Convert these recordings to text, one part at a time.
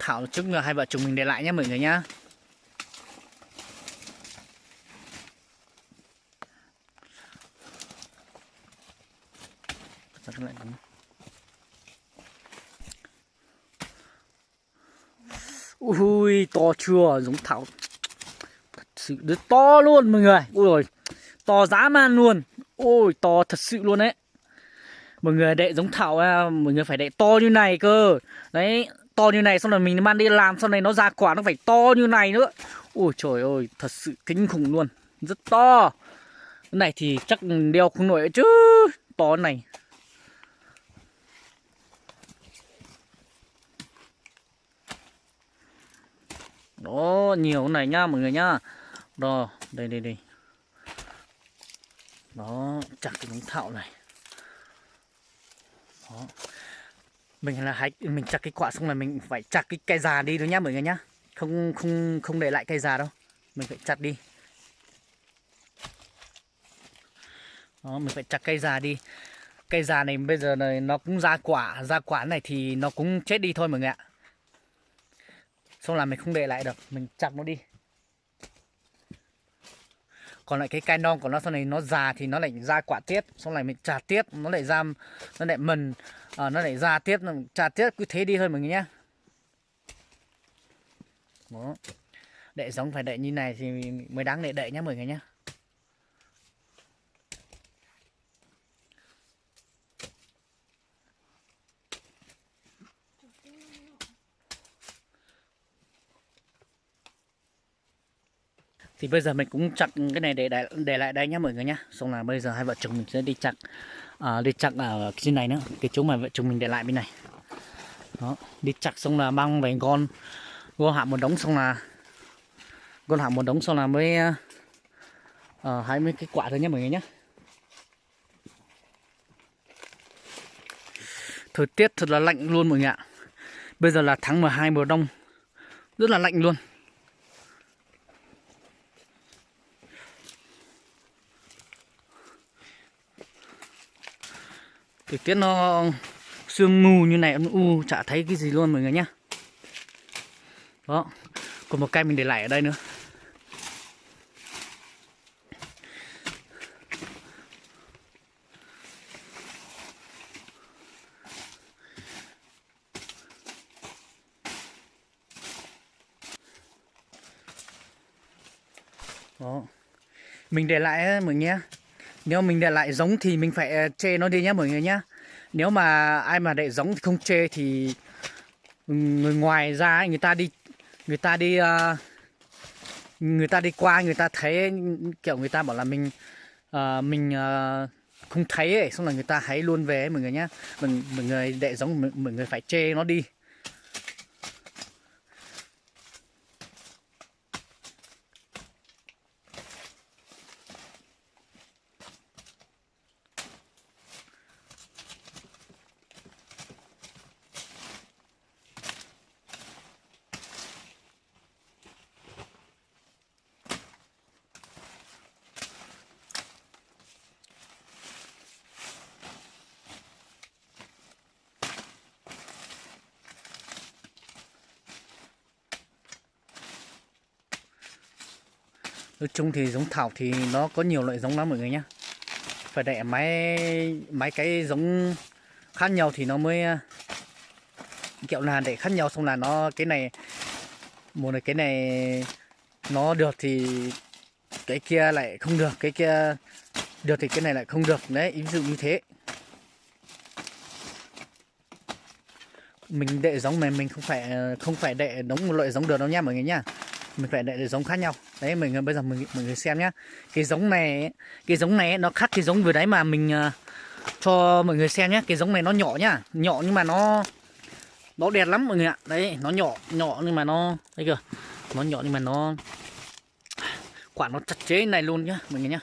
Thảo chúc hai vợ chồng mình để lại nhé mọi người nhá. Ui to chưa, giống Thảo thật sự rất to luôn mọi người. Ui rồi, to dã man luôn. Ôi to thật sự luôn đấy. Mọi người đệ giống Thảo mọi người phải đệ to như này cơ. Đấy, to như này xong rồi mình mang đi làm, sau này nó ra quả nó phải to như này nữa. Ôi trời ơi, thật sự kinh khủng luôn. Rất to. Cái này thì chắc đeo không nổi chứ. To này. Đó, nhiều này nhá mọi người nhá. Đó, đây. Đó, chặt cái giống Thảo này. Đó. Mình chặt cái quả xong là mình phải chặt cái cây già đi thôi nhá mọi người nhá. Không để lại cây già đâu. Mình phải chặt đi. Đó, mình phải chặt cây già đi. Cây già này bây giờ này nó cũng ra quả này thì nó cũng chết đi thôi mọi người ạ. Xong là mình không để lại được, mình chặt nó đi. Còn lại cái cây non của nó sau này nó già thì nó lại ra quả tiếp, xong lại mình chặt tiếp, nó lại ra, nó lại mần, nó lại ra tiếp, chặt tiếp, cứ thế đi thôi mọi người nhá. Đó. Đệ giống phải đệ như này thì mới đáng để đệ nhá mọi người nhá. Thì bây giờ mình cũng chặt cái này để lại đây nhá mọi người nhá. Xong là bây giờ hai vợ chồng mình sẽ đi chặt ở trên này nữa, cái chỗ mà vợ chồng mình để lại bên này. Đó, đi chặt xong là băng về gom hạ một đống, xong là gom hạ một đống xong là mới hái mấy cái quả thôi nhá mọi người nhá. Thời tiết thật là lạnh luôn mọi người ạ. Bây giờ là tháng 12 mùa đông, rất là lạnh luôn. Thời tiết nó sương mù như này, âm u chả thấy cái gì luôn mọi người nhá. Đó, còn một cây mình để lại ở đây nữa. Đó, mình để lại mọi người nhé. Nếu mình để lại giống thì mình phải chê nó đi nhá mọi người nhá. Nếu mà ai mà để giống thì không chê thì người ngoài ra ấy, người ta đi người ta đi qua người ta thấy kiểu người ta bảo là mình không thấy ấy, xong là người ta hãy luôn về ấy, mọi người nhá. Mọi người để giống mọi người phải chê nó đi. Nói chung thì giống Thảo thì nó có nhiều loại giống lắm mọi người nhé. Phải để mấy cái giống khác nhau thì nó mới kiểu là để khác nhau, xong là nó cái này một này cái này nó được thì cái kia lại không được, cái kia được thì cái này lại không được đấy, ví dụ như thế. Mình đệ giống mà mình không phải đệ đúng một loại giống được đâu nha mọi người nhá. Mình phải đệ giống khác nhau đấy. Bây giờ mọi người xem nhá. Cái giống này nó khác cái giống vừa đấy mà mình cho mọi người xem nhé. Cái giống này nó nhỏ nhá, nhỏ nhưng mà nó đẹp lắm mọi người ạ. Đấy, nó nhỏ nhưng mà nó đây kìa, nó nhỏ nhưng mà nó quả nó chặt chẽ này luôn nhá mọi người nhá.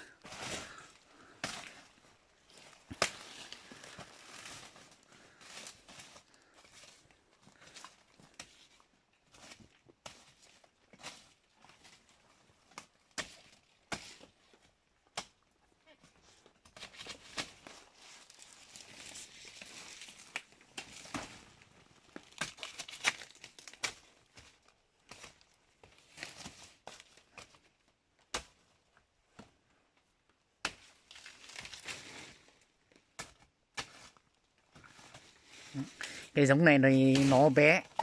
Cái giống này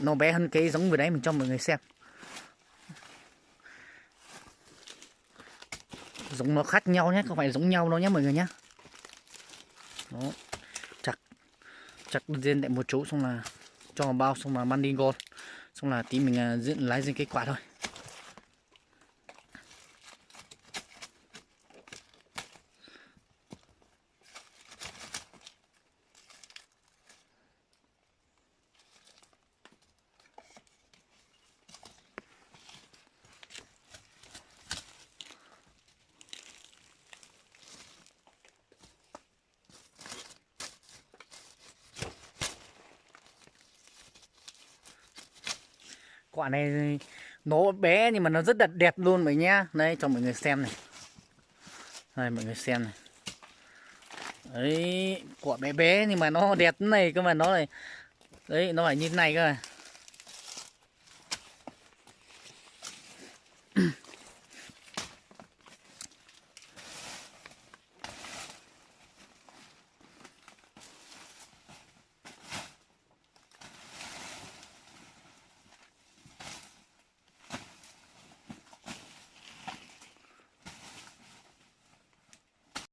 nó bé hơn cái giống vừa đấy mình cho mọi người xem. Giống nó khác nhau nhé, không phải giống nhau đâu nhé mọi người nhé. Đó, chặt riêng tại một chỗ, xong là cho vào bao, xong là mang đi gòn, xong là tí mình lái riêng cái quả thôi. Quả này nó bé nhưng mà nó rất là đẹp luôn mọi nhá. Đây cho mọi người xem này. Đây mọi người xem này. Đấy, quả bé bé nhưng mà nó đẹp thế này cơ mà, nó này. Đấy, nó phải như thế này cơ mà.